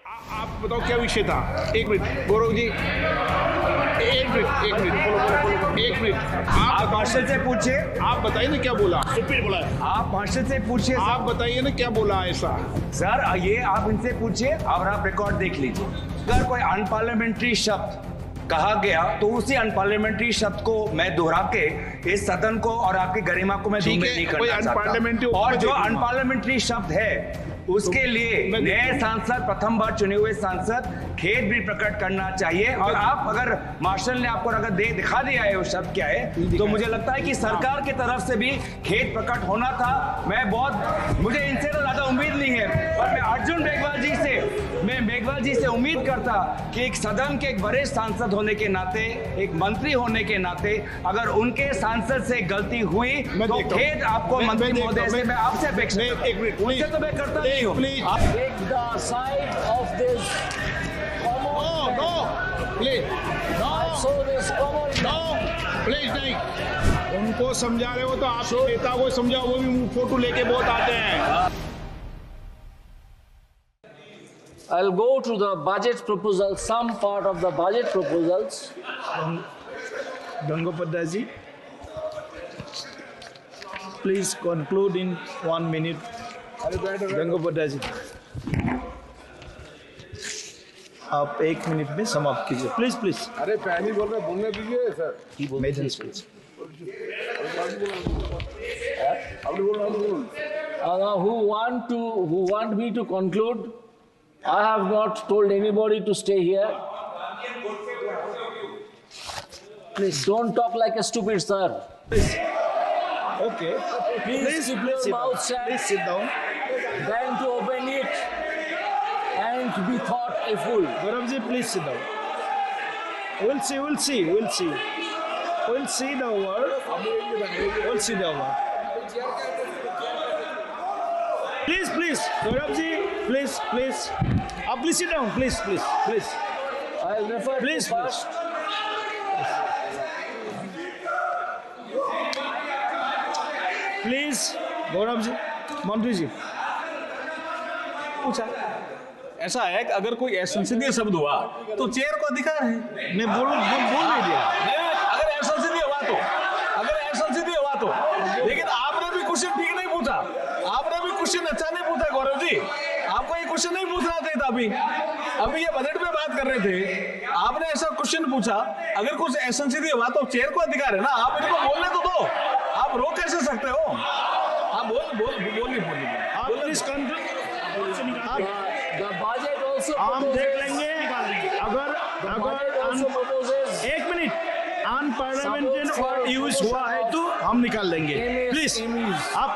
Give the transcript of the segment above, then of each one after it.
आप बताओ क्या विषय था। एक मिनट गौरव जी, एक मिनट आप मार्शल से पूछिए। आप बताइए ना क्या बोला। सुप्रीम बोला है। आप मार्शल से पूछिए। आप बताइए ना क्या बोला ऐसा। सर ये आप इनसे पूछिए और आप रिकॉर्ड देख लीजिए। अगर कोई अनपार्लियामेंट्री शब्द कहा गया तो उसी अनपार्लियामेंट्री शब्द को मैं दोहरा के इस सदन को और आपकी गरिमा को मैं धूमिल नहीं करना चाहता। और जो अनपार्लियामेंट्री शब्द है उसके लिए नए सांसद, प्रथम बार चुने हुए सांसद खेद भी प्रकट करना चाहिए। और आप अगर मार्शल ने आपको अगर दिखा दिया है वो शब्द क्या है, तो मुझे लगता है कि सरकार की तरफ से भी खेद प्रकट होना था। मुझे इनसे तो ज्यादा उम्मीद नहीं है, और मैं अर्जुन मेघवाल जी से उम्मीद करता कि एक सदन के एक वरिष्ठ सांसद होने के नाते, एक मंत्री होने के नाते, अगर उनके सांसद से गलती हुई तो खेद आपको मंत्री महोदय से मैं आपसे अपेक्षा उनसे तो मैं करता नहीं हूँ। Take the side of this common no please so this common please नहीं। उनको समझा रहे हो तो आप नेता को समझाओ, वो भी फोटो लेके बहुत आते हैं। I'll go to the budget proposal, some part of the budget proposals. Gangapathy ji, please conclude in 1 minute. Gangopadhyay जी, आप 1 मिनट में समाप्त कीजिए प्लीज प्लीज। अरे पहली बोल रहे बोलने दीजिए sir. Major speech. Who want me to conclude? I have not told anybody to stay here. Please don't talk like a stupid sir. Okay. Please keep your mouth shut. Please sit down. Trying to open it and be thought a fool. Gaurav ji, please sit down. We'll see the word. We'll see the word. Please, Gaurav ji, please. Please sit down, please. I'll refer Please, to first. Please Gaurav ji, मंत्री जी, पूछा। ऐसा है कि अगर कोई असंसदीय शब्द हुआ तो चेयर को अधिकार है। मैं बोल नहीं दिया। अगर असंसदीय हुआ तो लेकिन आपने भी क्वेश्चन ठीक नहीं पूछा। आपने भी क्वेश्चन अच्छा नहीं पूछा गौरव जी। आपको ये क्वेश्चन नहीं पूछना चाहिए था। अभी ये बजट में बात कर रहे थे, आपने ऐसा क्वेश्चन पूछा। अगर कुछ असंसदीय हुआ तो चेयर को अधिकार है ना, आप इनको बोलने तो दो। आप रोक कैसे सकते हो? आप बोलिए। आप प्लीज The budget also हम proposes. देख लेंगे। अगर also proposes. 1 minute unparliamentary use हुआ है तो हम निकाल लेंगे। प्लीज आप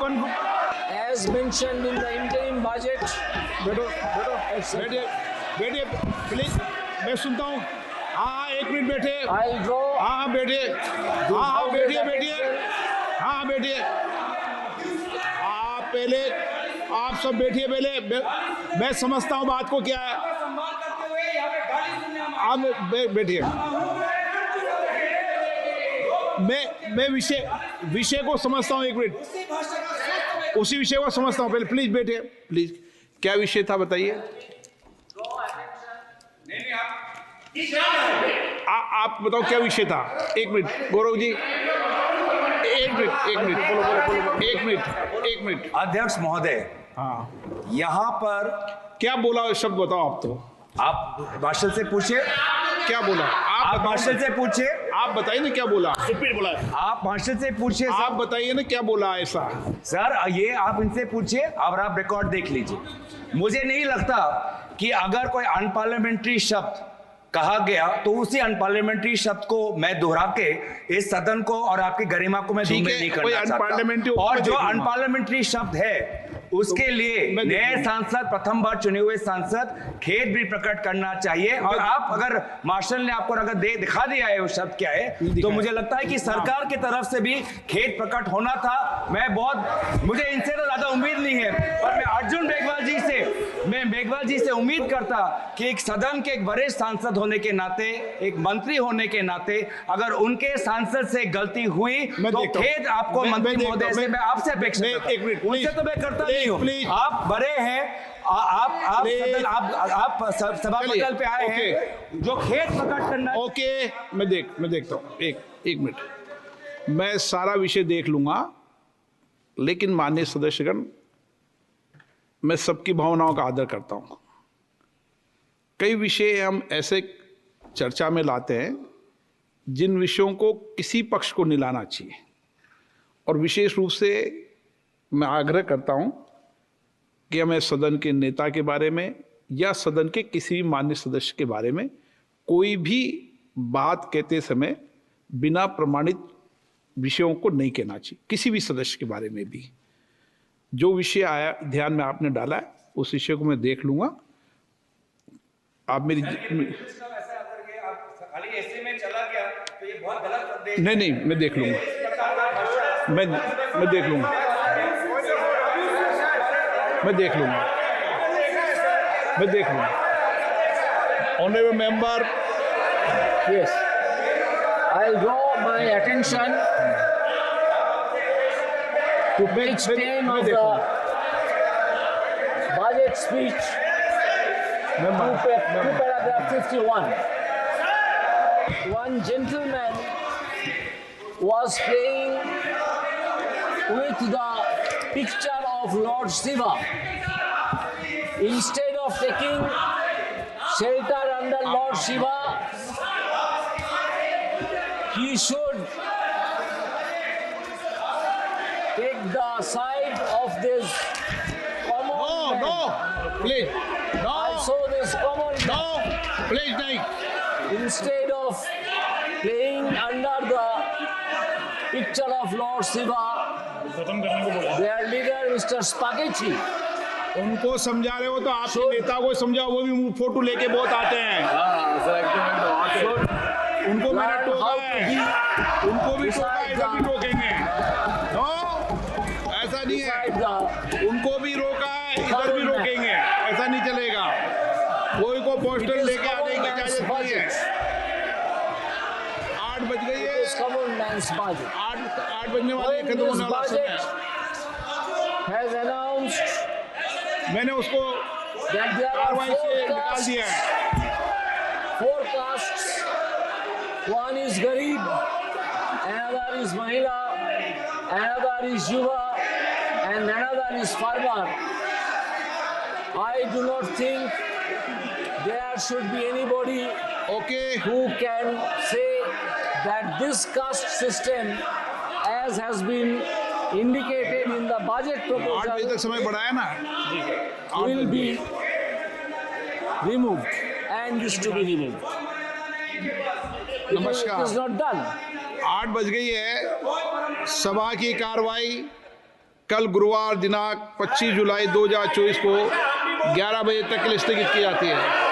As mentioned in the interim budget. बैठिए प्लीज, मैं सुनता हूँ। हाँ 1 मिनट बैठे। I'll draw. हाँ बैठिए। हाँ बैठिए। आप सब बैठिए पहले। मैं समझता हूँ बात को क्या है। आप बैठिए। मैं विषय को समझता हूँ। 1 मिनट उसी विषय को समझता हूँ। पहले प्लीज बैठिए। प्लीज क्या विषय था बताइए। आप बताओ क्या विषय था। 1 मिनट गौरव जी, एक मिनट। अध्यक्ष महोदय, हाँ यहाँ पर क्या बोला शब्द बताओ। आप तो आप मार्शल से पूछिए। क्या बोला आप मार्शल से पूछिए। आप बताइए ना क्या बोला। सुप्रीम बोला है। आप मार्शल से पूछिए। आप बताइए ना क्या बोला ऐसा। सर ये आप इनसे पूछिए और आप रिकॉर्ड देख लीजिए। मुझे नहीं लगता कि अगर कोई अनपार्लियामेंट्री शब्द कहा गया तो उसी अनपार्लियामेंट्री शब्द को मैं दोहरा के इस सदन को और आपकी गरिमा को मैं धूमिल नहीं करना चाहता। और जो अनपार्लियामेंट्री शब्द है उसके लिए नए सांसद, प्रथम बार चुने हुए सांसद खेद भी प्रकट करना चाहिए। और आप अगर मार्शल ने आपको अगर दिखा दिया है वो शब्द क्या है, तो मुझे लगता है कि सरकार की तरफ से भी खेद प्रकट होना था। मुझे इनसे तो ज्यादा उम्मीद नहीं है, पर मैं अर्जुन मेघवाल जी से उम्मीद करता कि एक सदन के एक वरिष्ठ सांसद होने के नाते, एक मंत्री होने के नाते, अगर उनके सांसद से गलती हुई तो खेद आपको मंत्री महोदय से मैं आपसे अपेक्षा करता हूं। उनसे तो मैं करता नहीं हूं। आप बड़े हैं, आप सभा मंडल पे आए हैं, जो खेत प्रकट करना। ओके, मैं देखता हूँ। एक मिनट, मैं सारा विषय देख लूंगा, लेकिन माननीय सदस्यगण, मैं सबकी भावनाओं का आदर करता हूं। कई विषय हम ऐसे चर्चा में लाते हैं जिन विषयों को किसी पक्ष को नहीं लाना चाहिए, और विशेष रूप से मैं आग्रह करता हूं कि हमें सदन के नेता के बारे में या सदन के किसी भी मान्य सदस्य के बारे में कोई भी बात कहते समय बिना प्रमाणित विषयों को नहीं कहना चाहिए। किसी भी सदस्य के बारे में भी जो विषय आया ध्यान में आपने डाला है, उस विषय को मैं देख लूंगा। आप मेरी नहीं, मैं देख लूंगा, मैं देख लूंगा, honourable member. Yes. I'll draw my attention to page 10 of the budget speech, to paragraph 51. One gentleman was playing with the picture of Lord Shiva. Instead of taking shelter under Lord Shiva, he should take the side of this common man. No, please, no, Also this common man. no, please, नहीं। Instead of playing under the picture of Lord Shiva, their leader Mr. Spaghetti उनको समझा रहे हो तो आपके नेता को समझाओ, वो भी फोटो लेके बहुत आते हैं। उनको मैंने टोका है, उनको भी टोका है, इधर भी टोकेंगे। नो, ऐसा नहीं है, उनको भी रोका है, इधर भी रोकेंगे, ऐसा नहीं चलेगा। कोई को पोस्टर लेके आने की इजाजत नहीं है। 8 बज गई है, This common man's budget. 8 बजने वाले When खत्म this होने वाला समय budget है। has announced मैंने उसको that there are कार्रवाई से निकाल दिया है। four castes. One is Garib, another is Mahila, another is Yuva, and another is Farmer. I do not think there should be anybody okay, who can say that this caste system, as has been indicated in the budget 8 बजे proposal, तक समय बढ़ाया ना। will be removed and is to be removed. It नमस्कार। is not done. 8 बज गई है। सभा की कार्रवाई कल गुरुवार दिनांक 25 जुलाई 2024 को 11 बजे तक के लिए स्थगित की जाती है।